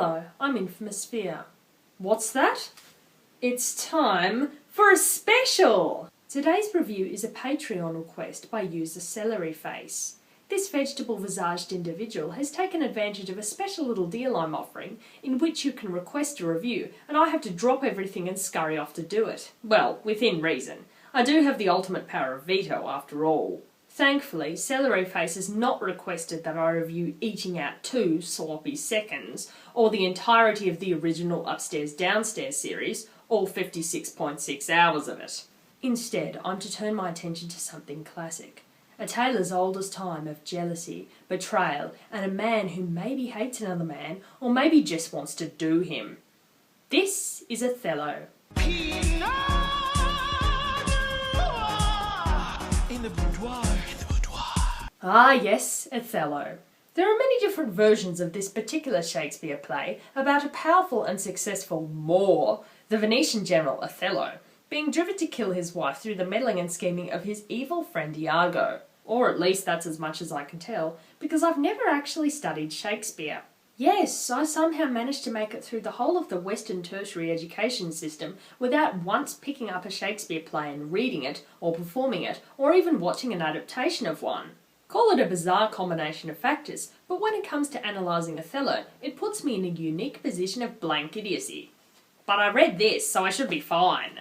Hello, I'm Infamous Sphere. What's that? It's time for a special! Today's review is a Patreon request by user Celery Face. This vegetable visaged individual has taken advantage of a special little deal I'm offering, in which you can request a review, and I have to drop everything and scurry off to do it. Well, within reason. I do have the ultimate power of veto after all. Thankfully, Celery Face has not requested that I review Eating Out 2 Sloppy Seconds, or the entirety of the original Upstairs Downstairs series, all 56.6 hours of it. Instead, I'm to turn my attention to something classic. A tale as old as time of jealousy, betrayal, and a man who maybe hates another man, or maybe just wants to do him. This is Othello. In the boudoir. Ah yes, Othello. There are many different versions of this particular Shakespeare play about a powerful and successful Moor, the Venetian general Othello, being driven to kill his wife through the meddling and scheming of his evil friend Iago. Or at least that's as much as I can tell, because I've never actually studied Shakespeare. Yes, I somehow managed to make it through the whole of the Western tertiary education system without once picking up a Shakespeare play and reading it, or performing it, or even watching an adaptation of one. Call it a bizarre combination of factors, but when it comes to analysing Othello, it puts me in a unique position of blank idiocy. But I read this, so I should be fine.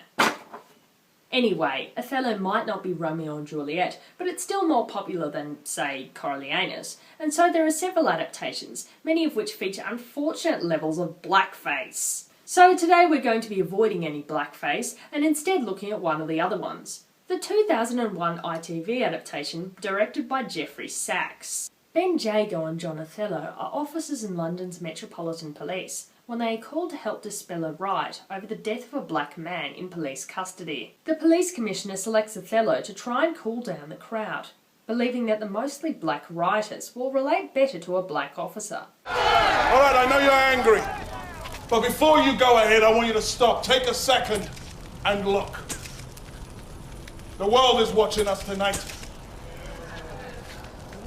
Anyway, Othello might not be Romeo and Juliet, but it's still more popular than, say, Coriolanus, and so there are several adaptations, many of which feature unfortunate levels of blackface. So today we're going to be avoiding any blackface, and instead looking at one of the other ones. The 2001 ITV adaptation, directed by Geoffrey Sachs. Ben Jago and John Othello are officers in London's Metropolitan Police when they are called to help dispel a riot over the death of a black man in police custody. The police commissioner selects Othello to try and cool down the crowd, believing that the mostly black rioters will relate better to a black officer. Alright, I know you're angry, but before you go ahead, I want you to stop, take a second, and look. The world is watching us tonight.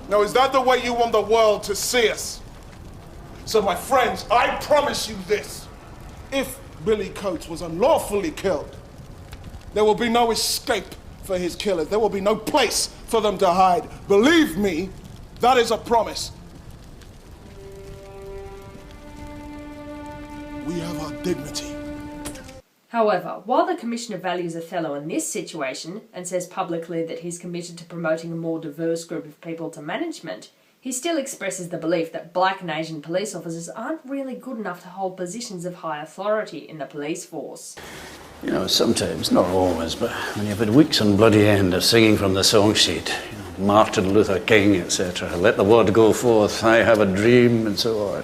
Now, is that the way you want the world to see us? So, my friends, I promise you this. If Billy Coates was unlawfully killed, there will be no escape for his killers. There will be no place for them to hide. Believe me, that is a promise. We have our dignity. However, while the Commissioner values Othello in this situation, and says publicly that he's committed to promoting a more diverse group of people to management, he still expresses the belief that black and Asian police officers aren't really good enough to hold positions of high authority in the police force. You know, sometimes, not always, but when you've had weeks on bloody end of singing from the song sheet, Martin Luther King, etc., let the word go forth, I have a dream, and so on.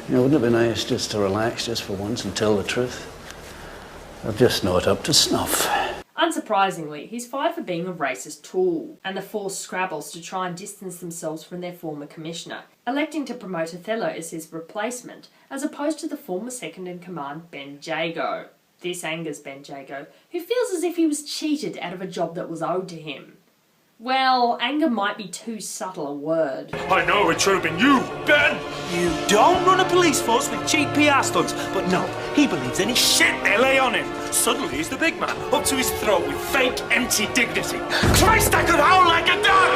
Wouldn't it be nice just to relax just for once and tell the truth? I'm just not up to snuff. Unsurprisingly, he's fired for being a racist tool, and the force scrabbles to try and distance themselves from their former commissioner, electing to promote Othello as his replacement, as opposed to the former second-in-command Ben Jago. This angers Ben Jago, who feels as if he was cheated out of a job that was owed to him. Well, anger might be too subtle a word. I know it should have been you, Ben! You don't run a police force with cheap PR stunts, but no, he believes any shit they lay on him. Suddenly he's the big man, up to his throat with fake, empty dignity. Christ, I could howl like a dog!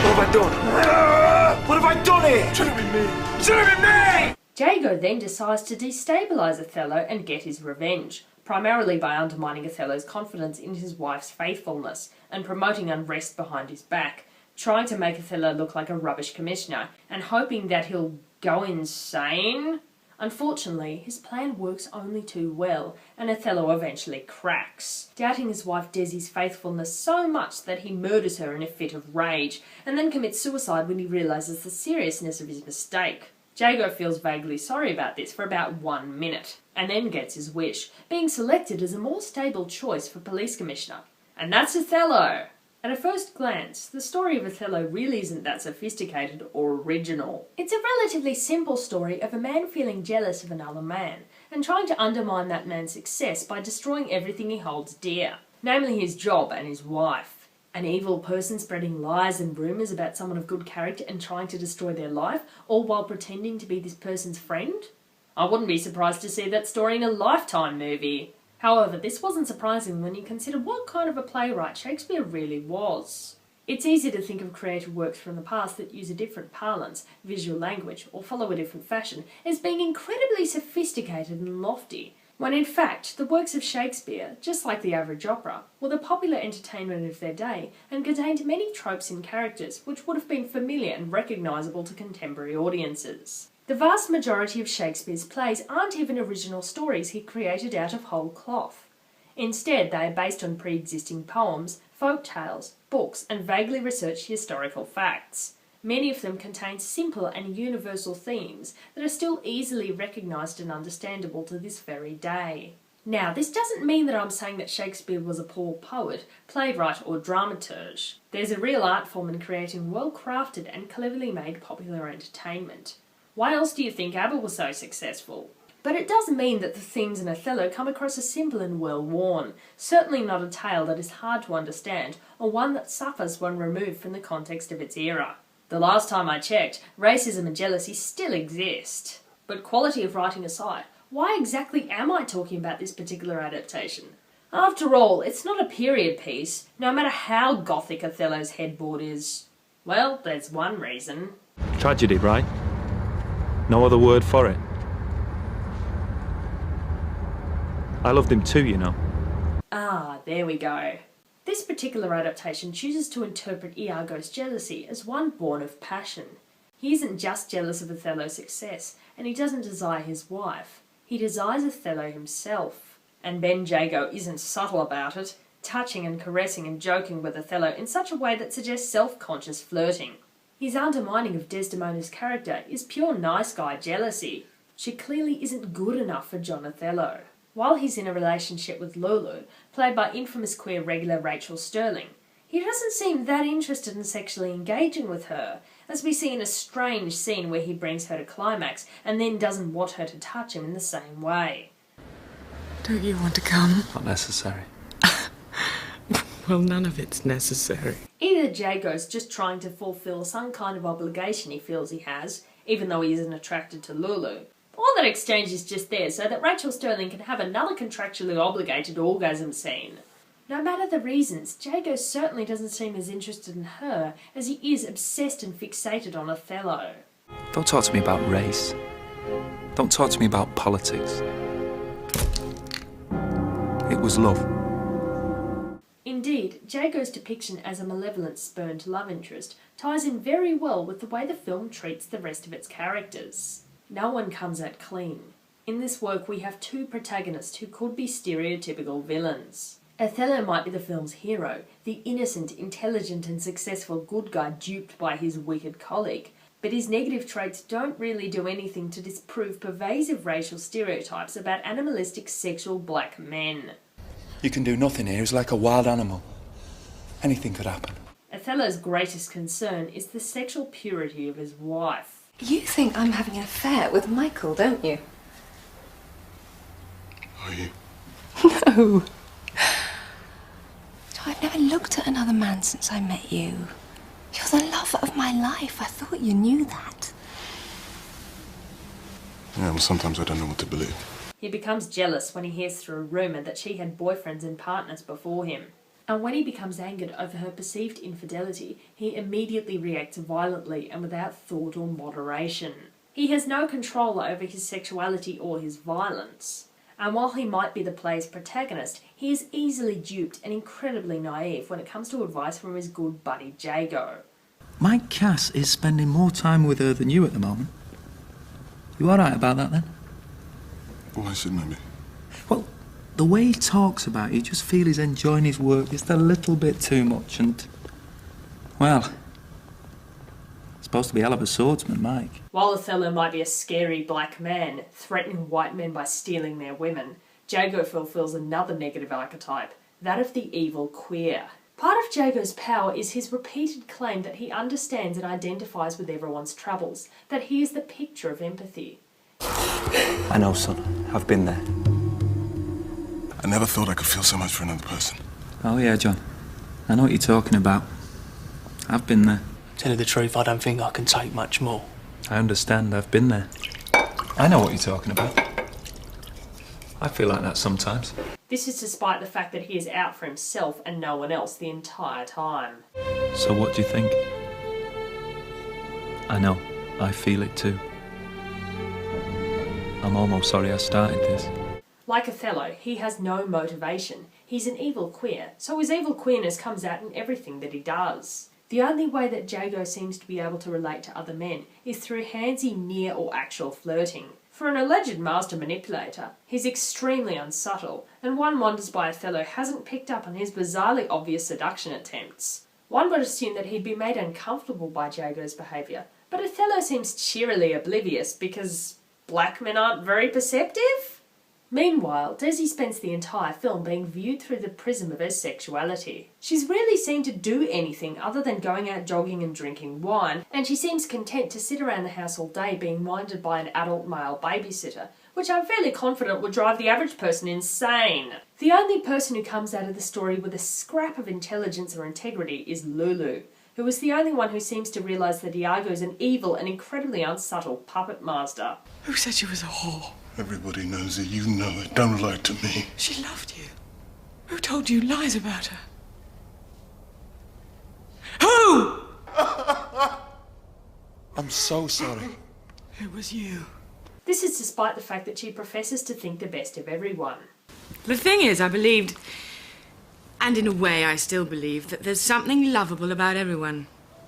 What have I done? What have I done here? Should have been me! Should have been me! Jago then decides to destabilise Othello and get his revenge, primarily by undermining Othello's confidence in his wife's faithfulness and promoting unrest behind his back, trying to make Othello look like a rubbish commissioner and hoping that he'll go insane. Unfortunately, his plan works only too well, and Othello eventually cracks, doubting his wife Desi's faithfulness so much that he murders her in a fit of rage, and then commits suicide when he realises the seriousness of his mistake. Jago feels vaguely sorry about this for about 1 minute, and then gets his wish, being selected as a more stable choice for police commissioner. And that's Othello! At a first glance, the story of Othello really isn't that sophisticated or original. It's a relatively simple story of a man feeling jealous of another man, and trying to undermine that man's success by destroying everything he holds dear, namely his job and his wife. An evil person spreading lies and rumours about someone of good character and trying to destroy their life, all while pretending to be this person's friend? I wouldn't be surprised to see that story in a Lifetime movie. However, this wasn't surprising when you consider what kind of a playwright Shakespeare really was. It's easy to think of creative works from the past that use a different parlance, visual language, or follow a different fashion as being incredibly sophisticated and lofty, when in fact the works of Shakespeare, just like the average opera, were the popular entertainment of their day and contained many tropes and characters which would have been familiar and recognisable to contemporary audiences. The vast majority of Shakespeare's plays aren't even original stories he created out of whole cloth. Instead, they are based on pre-existing poems, folk tales, books, and vaguely researched historical facts. Many of them contain simple and universal themes that are still easily recognised and understandable to this very day. Now, this doesn't mean that I'm saying that Shakespeare was a poor poet, playwright, or dramaturge. There's a real art form in creating well-crafted and cleverly made popular entertainment. Why else do you think ABBA was so successful? But it does mean that the themes in Othello come across as simple and well-worn, certainly not a tale that is hard to understand, or one that suffers when removed from the context of its era. The last time I checked, racism and jealousy still exist. But quality of writing aside, why exactly am I talking about this particular adaptation? After all, it's not a period piece, no matter how gothic Othello's headboard is. Well, there's one reason. Tragedy, right? No other word for it. I loved him too, you know. Ah, there we go. This particular adaptation chooses to interpret Iago's jealousy as one born of passion. He isn't just jealous of Othello's success, and he doesn't desire his wife. He desires Othello himself. And Ben Jago isn't subtle about it, touching and caressing and joking with Othello in such a way that suggests self-conscious flirting. His undermining of Desdemona's character is pure nice guy jealousy. She clearly isn't good enough for John Othello. While he's in a relationship with Lulu, played by infamous queer regular Rachel Sterling, he doesn't seem that interested in sexually engaging with her, as we see in a strange scene where he brings her to climax and then doesn't want her to touch him in the same way. Don't you want to come? Not necessary. Well, none of it's necessary. Either Jago's just trying to fulfill some kind of obligation he feels he has, even though he isn't attracted to Lulu, or that exchange is just there so that Rachel Sterling can have another contractually obligated orgasm scene. No matter the reasons, Jago certainly doesn't seem as interested in her as he is obsessed and fixated on Othello. Don't talk to me about race. Don't talk to me about politics. It was love. Indeed, Jago's depiction as a malevolent spurned love interest ties in very well with the way the film treats the rest of its characters. No one comes out clean. In this work we have two protagonists who could be stereotypical villains. Othello might be the film's hero, the innocent, intelligent and successful good guy duped by his wicked colleague, but his negative traits don't really do anything to disprove pervasive racial stereotypes about animalistic sexual black men. You can do nothing here. He's like a wild animal. Anything could happen. Othello's greatest concern is the sexual purity of his wife. You think I'm having an affair with Michael, don't you? Are you? No. I've never looked at another man since I met you. You're the love of my life. I thought you knew that. Yeah, well, sometimes I don't know what to believe. He becomes jealous when he hears through a rumour that she had boyfriends and partners before him. And when he becomes angered over her perceived infidelity, he immediately reacts violently and without thought or moderation. He has no control over his sexuality or his violence. And while he might be the play's protagonist, he is easily duped and incredibly naive when it comes to advice from his good buddy Jago. Mike Cass is spending more time with her than you at the moment. You alright about that then? Why shouldn't I be? Well, the way he talks about it, you just feel he's enjoying his work just a little bit too much and... well... supposed to be a hell of a swordsman, Mike. While Othello might be a scary black man, threatening white men by stealing their women, Jago fulfills another negative archetype, that of the evil queer. Part of Jago's power is his repeated claim that he understands and identifies with everyone's troubles, that he is the picture of empathy. I know, son. I've been there. I never thought I could feel so much for another person. Oh yeah, John. I know what you're talking about. I've been there. Tell you the truth, I don't think I can take much more. I understand, I've been there. I know what you're talking about. I feel like that sometimes. This is despite the fact that he is out for himself and no one else the entire time. So what do you think? I know, I feel it too. I'm almost sorry I started this. Like Othello, he has no motivation. He's an evil queer, so his evil queerness comes out in everything that he does. The only way that Jago seems to be able to relate to other men is through handsy near or actual flirting. For an alleged master manipulator, he's extremely unsubtle, and one wonders why Othello hasn't picked up on his bizarrely obvious seduction attempts. One would assume that he'd be made uncomfortable by Jago's behaviour, but Othello seems cheerily oblivious because black men aren't very perceptive? Meanwhile, Desi spends the entire film being viewed through the prism of her sexuality. She's rarely seen to do anything other than going out jogging and drinking wine, and she seems content to sit around the house all day being minded by an adult male babysitter, which I'm fairly confident would drive the average person insane. The only person who comes out of the story with a scrap of intelligence or integrity is Lulu, who is the only one who seems to realise that Iago's an evil and incredibly unsubtle puppet master. Who said she was a whore? Everybody knows it. You know it. Don't lie to me. She loved you. Who told you lies about her? Who? I'm so sorry. It was you. This is despite the fact that she professes to think the best of everyone. The thing is, I believed, and in a way I still believe, that there's something lovable about everyone,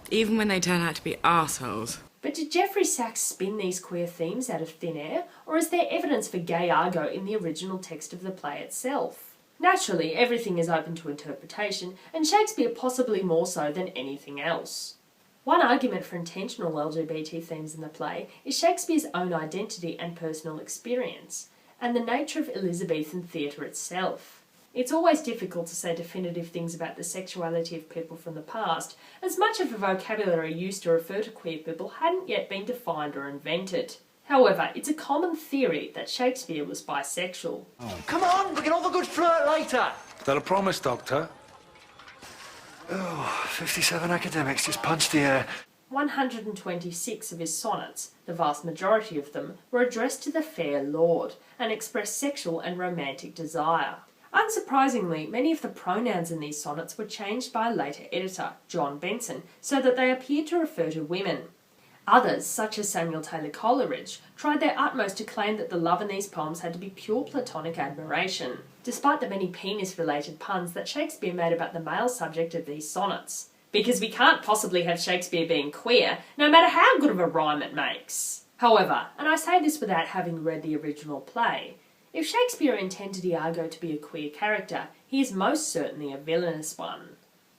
even when they turn out to be arseholes. But did Geoffrey Sachs spin these queer themes out of thin air, or is there evidence for gay Argo in the original text of the play itself? Naturally, everything is open to interpretation, and Shakespeare possibly more so than anything else. One argument for intentional LGBT themes in the play is Shakespeare's own identity and personal experience, and the nature of Elizabethan theatre itself. It's always difficult to say definitive things about the sexuality of people from the past, as much of the vocabulary used to refer to queer people hadn't yet been defined or invented. However, it's a common theory that Shakespeare was bisexual. Oh. Come on, we can have a good flirt later. Is that a promise, Doctor? Oh, 57 academics just punched the air. 126 of his sonnets, the vast majority of them, were addressed to the fair lord and expressed sexual and romantic desire. Unsurprisingly, many of the pronouns in these sonnets were changed by a later editor, John Benson, so that they appeared to refer to women. Others, such as Samuel Taylor Coleridge, tried their utmost to claim that the love in these poems had to be pure platonic admiration, despite the many penis-related puns that Shakespeare made about the male subject of these sonnets. Because we can't possibly have Shakespeare being queer, no matter how good of a rhyme it makes. However, and I say this without having read the original play, if Shakespeare intended Iago to be a queer character, he is most certainly a villainous one.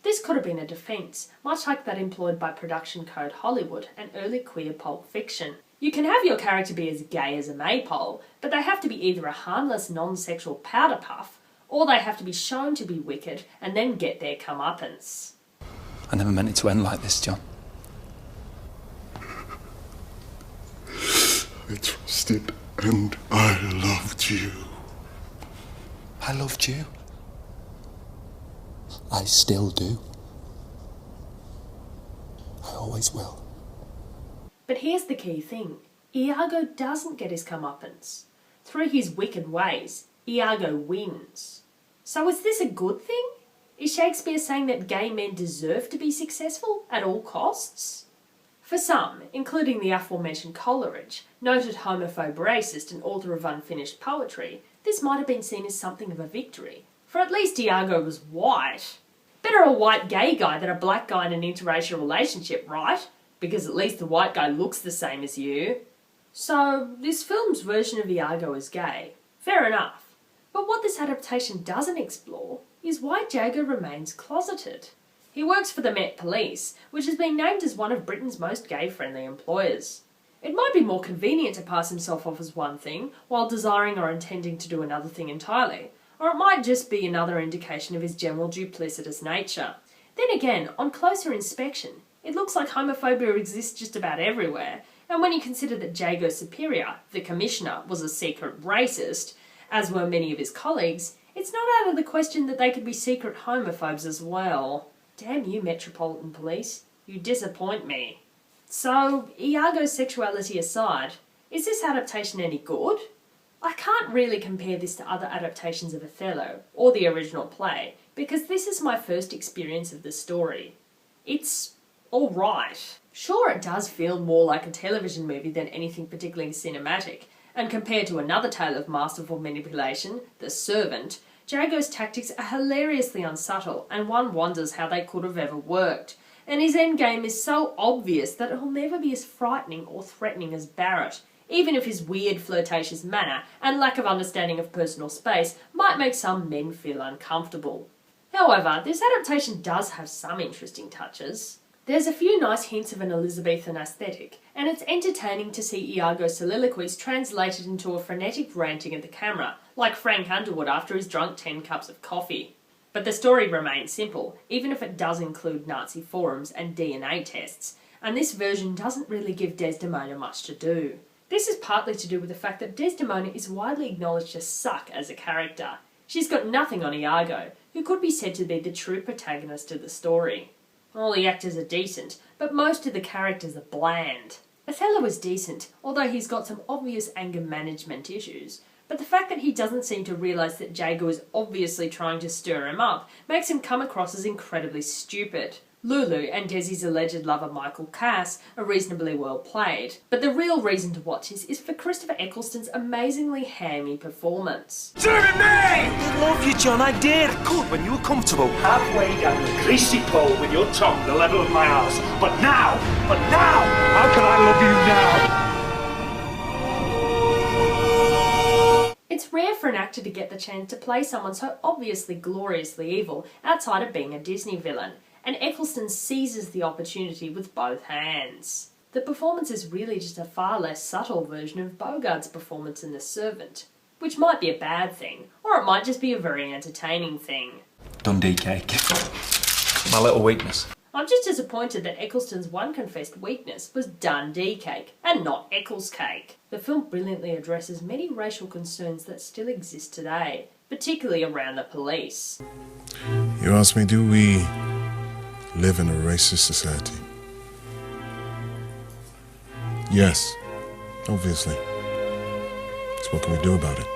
This could have been a defence, much like that employed by production code Hollywood and early queer pulp fiction. You can have your character be as gay as a maypole, but they have to be either a harmless non-sexual powder puff, or they have to be shown to be wicked and then get their comeuppance. I never meant it to end like this, John. I trusted and I loved you. I loved you. I still do. I always will. But here's the key thing. Iago doesn't get his comeuppance. Through his wicked ways, Iago wins. So is this a good thing? Is Shakespeare saying that gay men deserve to be successful at all costs? For some, including the aforementioned Coleridge, noted homophobe racist and author of unfinished poetry, this might have been seen as something of a victory. For at least Iago was white. Better a white gay guy than a black guy in an interracial relationship, right? Because at least the white guy looks the same as you. So, this film's version of Iago is gay. Fair enough. But what this adaptation doesn't explore is why Jago remains closeted. He works for the Met Police, which has been named as one of Britain's most gay-friendly employers. It might be more convenient to pass himself off as one thing, while desiring or intending to do another thing entirely, or it might just be another indication of his general duplicitous nature. Then again, on closer inspection, it looks like homophobia exists just about everywhere, and when you consider that Jago's superior, the Commissioner, was a secret racist, as were many of his colleagues, It's not out of the question that they could be secret homophobes as well. Damn you, Metropolitan Police. You disappoint me. So, Iago's sexuality aside, is this adaptation any good? I can't really compare this to other adaptations of Othello, or the original play, because this is my first experience of the story. It's alright. Sure, it does feel more like a television movie than anything particularly cinematic, and compared to another tale of masterful manipulation, The Servant, Jago's tactics are hilariously unsubtle, and one wonders how they could have ever worked. And his endgame is so obvious that it'll never be as frightening or threatening as Barrett, even if his weird flirtatious manner and lack of understanding of personal space might make some men feel uncomfortable. However, this adaptation does have some interesting touches. There's a few nice hints of an Elizabethan aesthetic, and it's entertaining to see Iago's soliloquies translated into a frenetic ranting at the camera, like Frank Underwood after he's drunk 10 cups of coffee. But the story remains simple, even if it does include Nazi forums and DNA tests, and this version doesn't really give Desdemona much to do. This is partly to do with the fact that Desdemona is widely acknowledged to suck as a character. She's got nothing on Iago, who could be said to be the true protagonist of the story. All the actors are decent, but most of the characters are bland. Othello is decent, although he's got some obvious anger management issues, but the fact that he doesn't seem to realise that Jago is obviously trying to stir him up makes him come across as incredibly stupid. Lulu and Desi's alleged lover Michael Cass are reasonably well played, but the real reason to watch this is for Christopher Eccleston's amazingly hammy performance. Jeremy! I love you, John, I did. Good, when you were comfortable halfway down the greasy pole with your tongue the level of my arse. But now, how can I love you now? It's rare for an actor to get the chance to play someone so obviously gloriously evil outside of being a Disney villain, and Eccleston seizes the opportunity with both hands. The performance is really just a far less subtle version of Bogart's performance in The Servant, which might be a bad thing, or it might just be a very entertaining thing. Dundee cake. My little weakness. I'm just disappointed that Eccleston's one confessed weakness was Dundee cake, and not Eccles cake. The film brilliantly addresses many racial concerns that still exist today, particularly around the police. You ask me, do we live in a racist society? Yes, obviously. So what can we do about it?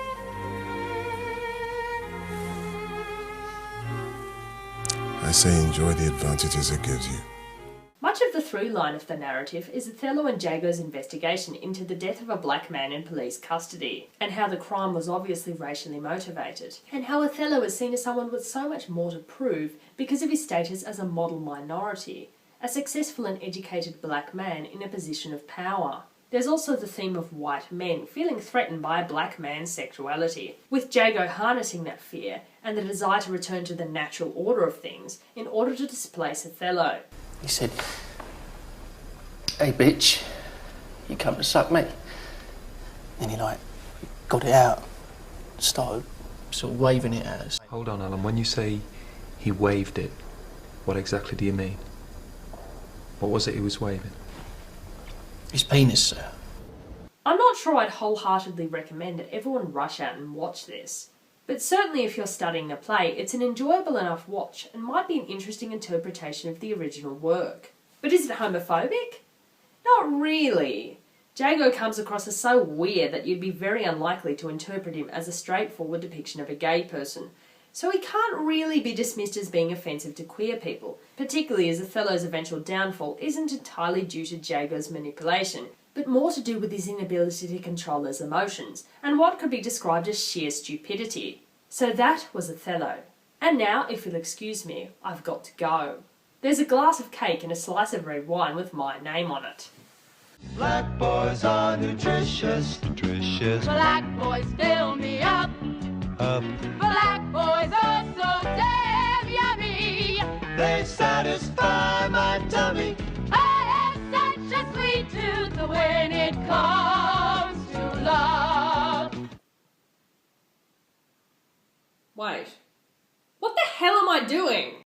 I say enjoy the advantages it gives you. Much of the through line of the narrative is Othello and Jago's investigation into the death of a black man in police custody, and how the crime was obviously racially motivated, and how Othello is seen as someone with so much more to prove because of his status as a model minority, a successful and educated black man in a position of power. There's also the theme of white men feeling threatened by a black man's sexuality, with Jago harnessing that fear and the desire to return to the natural order of things in order to displace Othello. He said, "Hey bitch, you come to suck me?" And he got it out, started sort of waving it at us. Hold on, Alan, when you say he waved it, what exactly do you mean? What was it he was waving? His penis, sir. I'm not sure I'd wholeheartedly recommend that everyone rush out and watch this, but certainly if you're studying the play, it's an enjoyable enough watch and might be an interesting interpretation of the original work. But is it homophobic? Not really. Jago comes across as so weird that you'd be very unlikely to interpret him as a straightforward depiction of a gay person, so he can't really be dismissed as being offensive to queer people, particularly as Othello's eventual downfall isn't entirely due to Jago's manipulation, but more to do with his inability to control his emotions, and what could be described as sheer stupidity. So that was Othello. And now, if you'll excuse me, I've got to go. There's a glass of cake and a slice of red wine with my name on it. Black boys are nutritious. Black boys fill me up.